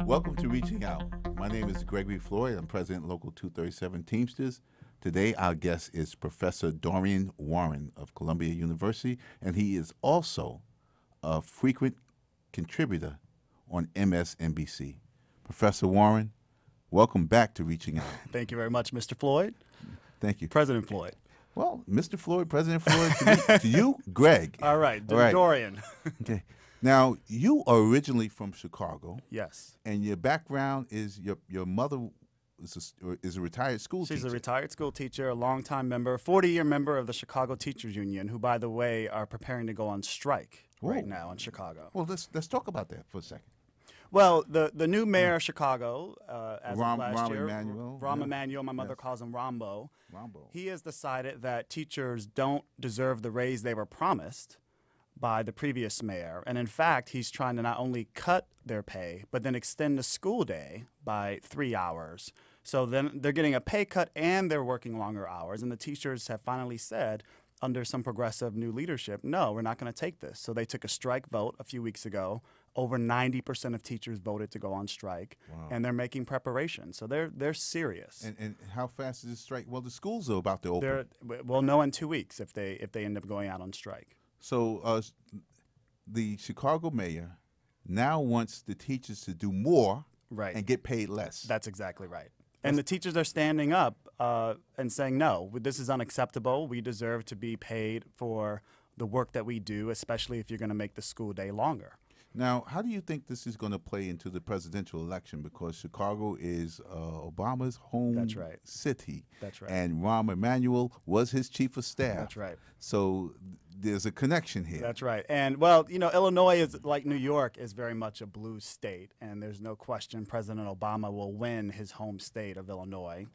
Welcome to Reaching Out. My name is Gregory Floyd. I'm President Local 237 Teamsters. Today, our guest is Professor Dorian Warren of Columbia University, and he is also a frequent contributor on MSNBC. Professor Warren, welcome back to Reaching Out. Thank you very much, Mr. Floyd. Thank you. President Floyd. Well, Mr. Floyd, President Floyd, to you, Greg. All right, All right. Dorian. Okay. Now, you are originally from Chicago. Yes. And your background is your mother is a retired school teacher. She's a retired school teacher, a longtime member, 40-year member of the Chicago Teachers Union, who, by the way, are preparing to go on strike right now in Chicago. Well, let's talk about that for a second. Well, the new mayor of Chicago, as Rahm of last year, Emanuel. Rahm Emanuel, my mother calls him Rambo. He has decided that teachers don't deserve the raise they were promised by the previous mayor. And in fact, he's trying to not only cut their pay, but then extend the school day by 3 hours. So then they're getting a pay cut and they're working longer hours. And the teachers have finally said, under some progressive new leadership, no, we're not going to take this. So they took a strike vote a few weeks ago. Over 90% of teachers voted to go on strike, and they're making preparations. So they're serious. And how fast is the strike? Well, the schools are about to open. We'll know in 2 weeks if they end up going out on strike. So the Chicago mayor now wants the teachers to do more and get paid less. That's exactly right. And the teachers are standing up and saying, no, this is unacceptable. We deserve to be paid for the work that we do, especially if you're going to make the school day longer. Now, how do you think this is going to play into the presidential election? Because Chicago is Obama's home city. That's right. And Rahm Emanuel was his chief of staff. That's right. So there's a connection here. That's right. And, well, you know, Illinois is, like New York, is very much a blue state. And there's no question President Obama will win his home state of Illinois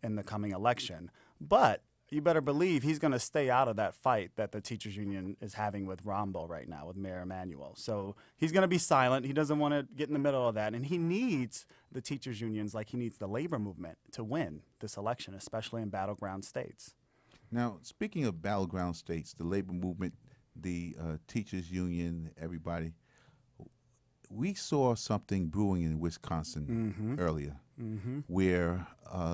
in the coming election. But you better believe he's going to stay out of that fight that the teachers union is having with Rambo right now, with Mayor Emanuel. So he's going to be silent. He doesn't want to get in the middle of that. And he needs the teachers unions like he needs the labor movement to win this election, especially in battleground states. Now, speaking of battleground states, the labor movement, the teachers union, everybody, we saw something brewing in Wisconsin earlier where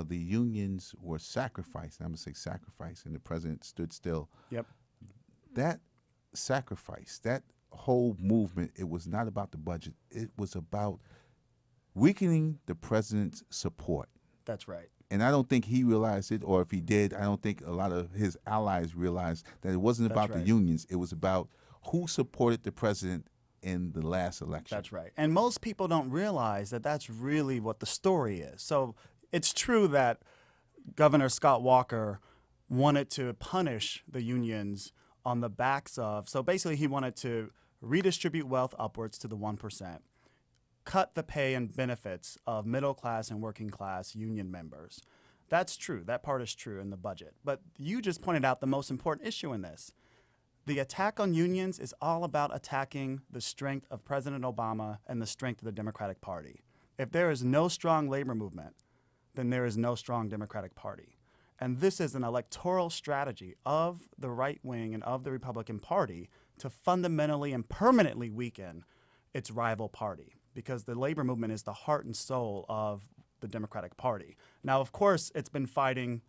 the unions were sacrificed. I'm going to say sacrificed, and the president stood still. Yep. That sacrifice, that whole movement, it was not about the budget. It was about weakening the president's support. That's right. And I don't think he realized it, or if he did, I don't think a lot of his allies realized that it wasn't about the unions. It was about who supported the president in the last election. That's right. And most people don't realize that that's really what the story is. So it's true that Governor Scott Walker wanted to punish the unions on the backs of, so basically he wanted to redistribute wealth upwards to the 1%, cut the pay and benefits of middle class and working class union members. That's true. That part is true in the budget. But you just pointed out the most important issue in this. The attack on unions is all about attacking the strength of President Obama and the strength of the Democratic Party. If there is no strong labor movement, then there is no strong Democratic Party. And this is an electoral strategy of the right wing and of the Republican Party to fundamentally and permanently weaken its rival party, because the labor movement is the heart and soul of the Democratic Party. Now, of course, it's been fighting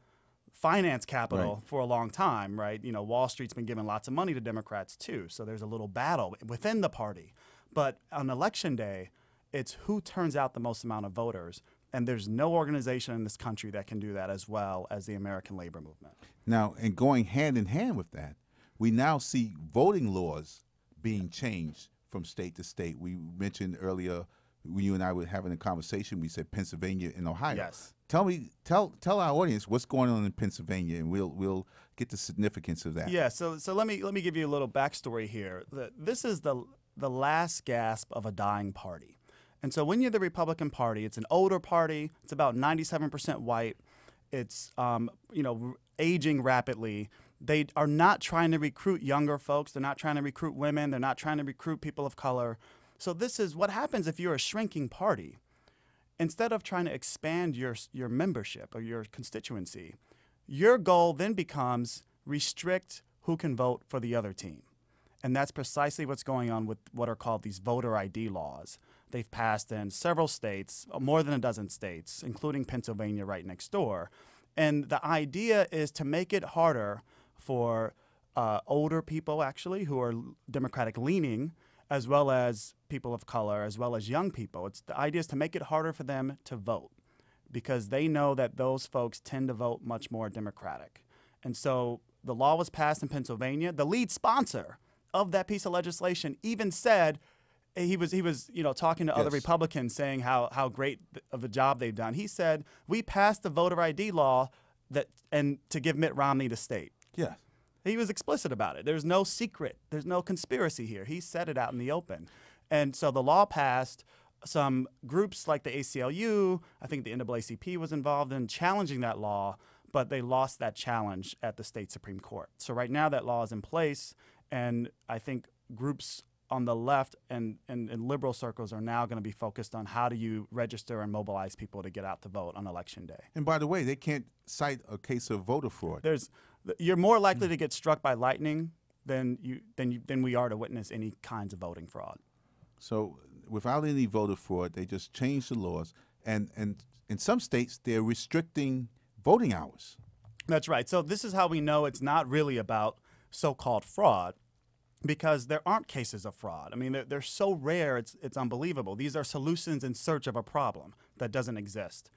finance capital for a long time, right? You know, Wall Street's been giving lots of money to Democrats too, so there's a little battle within the party. But on election day, it's who turns out the most amount of voters, and there's no organization in this country that can do that as well as the American labor movement. Now, and going hand in hand with that, we now see voting laws being changed from state to state. We mentioned earlier when you and I were having a conversation, we said Pennsylvania and Ohio. Yes. Tell our audience what's going on in Pennsylvania, and we'll get the significance of that. Yeah. So let me give you a little backstory here. This is the last gasp of a dying party, and so when you're the Republican Party, it's an older party. It's about 97% white. It's aging rapidly. They are not trying to recruit younger folks. They're not trying to recruit women. They're not trying to recruit people of color. So this is what happens if you're a shrinking party. Instead of trying to expand your membership or your constituency, your goal then becomes restrict who can vote for the other team. And that's precisely what's going on with what are called these voter ID laws. They've passed in several states, more than a dozen states, including Pennsylvania right next door. And the idea is to make it harder for older people, actually, who are Democratic leaning, as well as people of color, as well as young people. The idea is to make it harder for them to vote because they know that those folks tend to vote much more Democratic. And so the law was passed in Pennsylvania. The lead sponsor of that piece of legislation even said he was talking to other Republicans saying how great of a job they've done. He said, we passed the voter ID law and to give Mitt Romney the state. Yes. He was explicit about it. There's no secret. There's no conspiracy here. He said it out in the open. And so the law passed. Some groups like the ACLU, I think the NAACP was involved in challenging that law, but they lost that challenge at the state Supreme Court. So right now that law is in place, and I think groups on the left and liberal circles are now going to be focused on how do you register and mobilize people to get out to vote on Election Day. And by the way, they can't cite a case of voter fraud. You're more likely to get struck by lightning than we are to witness any kinds of voting fraud. So without any voter fraud, they just changed the laws. And in some states, they're restricting voting hours. That's right. So this is how we know it's not really about so-called fraud, because there aren't cases of fraud. I mean, they're so rare, it's unbelievable. These are solutions in search of a problem that doesn't exist.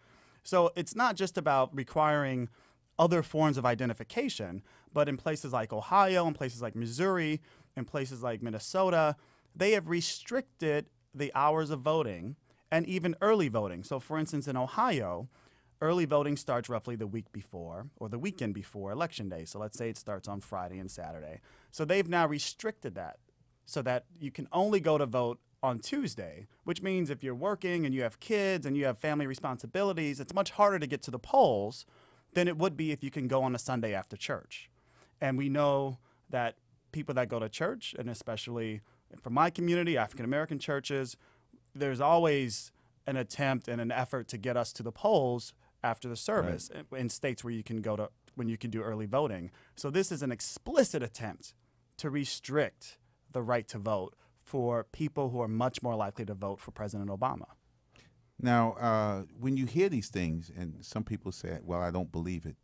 So it's not just about requiring other forms of identification, but in places like Ohio, in places like Missouri, in places like Minnesota, they have restricted the hours of voting and even early voting. So for instance, in Ohio, early voting starts roughly the week before or the weekend before Election Day. So let's say it starts on Friday and Saturday. So they've now restricted that so that you can only go to vote on Tuesday, which means if you're working and you have kids and you have family responsibilities, it's much harder to get to the polls than it would be if you can go on a Sunday after church. And we know that people that go to church, and especially from my community, African-American churches, there's always an attempt and an effort to get us to the polls after the service in states where you can go to when you can do early voting. So this is an explicit attempt to restrict the right to vote for people who are much more likely to vote for President Obama. Now, when you hear these things, and some people say, well, I don't believe it,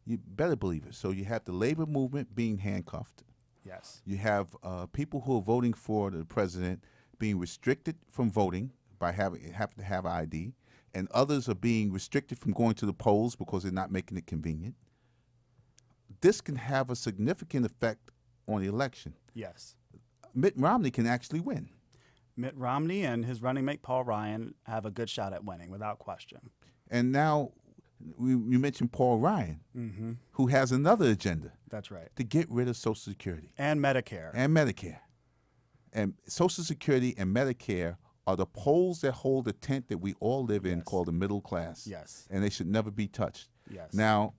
you better believe it. So you have the labor movement being handcuffed. Yes. You have people who are voting for the president being restricted from voting by having to have ID, and others are being restricted from going to the polls because they're not making it convenient. This can have a significant effect on the election. Yes. Mitt Romney can actually win. Mitt Romney and his running mate Paul Ryan have a good shot at winning, without question. And now you mentioned Paul Ryan, who has another agenda. That's right. To get rid of Social Security. And Medicare. And Social Security and Medicare are the poles that hold the tent that we all live in called the middle class. Yes. And they should never be touched. Yes. Now,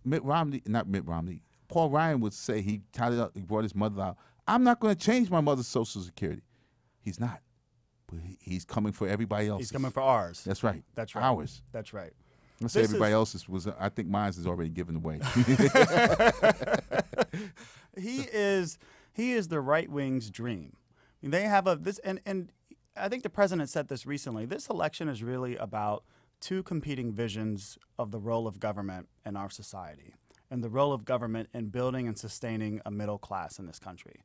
Paul Ryan would say, he brought his mother out, I'm not going to change my mother's Social Security. He's not. But he's coming for everybody else. He's coming for ours. That's right. That's right. Ours. That's right. Let's say everybody else's was, I think mine is already given away. He is the right wing's dream. I mean, they have and I think the president said this recently. This election is really about two competing visions of the role of government in our society and the role of government in building and sustaining a middle class in this country.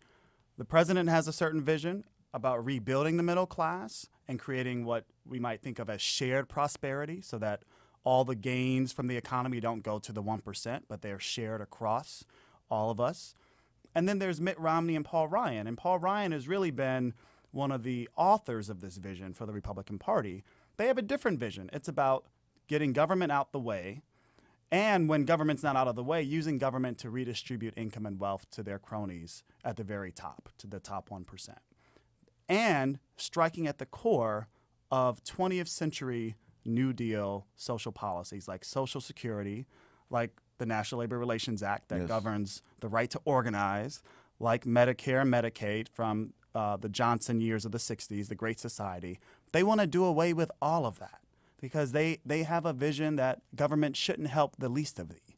The president has a certain vision about rebuilding the middle class and creating what we might think of as shared prosperity, so that all the gains from the economy don't go to the 1%, but they're shared across all of us. And then there's Mitt Romney and Paul Ryan. And Paul Ryan has really been one of the authors of this vision for the Republican Party. They have a different vision. It's about getting government out the way, and when government's not out of the way, using government to redistribute income and wealth to their cronies at the very top, to the top 1%. And striking at the core of 20th century New Deal social policies like Social Security, like the National Labor Relations Act that governs the right to organize, like Medicare and Medicaid from the Johnson years of the 60s, the Great Society. They want to do away with all of that because they have a vision that government shouldn't help the least of thee.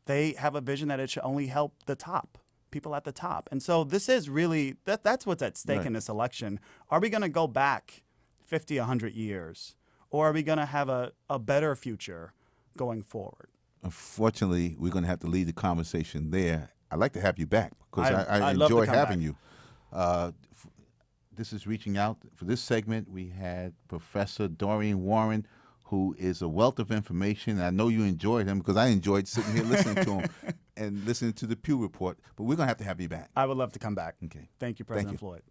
they have a vision that it should only help the top, people at the top. And so this is really, that's what's at stake in this election. Are we going to go back 50, 100 years? Or are we going to have a better future going forward? Unfortunately, we're going to have to leave the conversation there. I'd like to have you back because I love to enjoy come having back. you. This is Reaching Out. For this segment, we had Professor Dorian Warren, who is a wealth of information. I know you enjoyed him because I enjoyed sitting here listening to him and listening to the Pew Report. But we're going to have you back. I would love to come back. Okay. Thank you, President Floyd.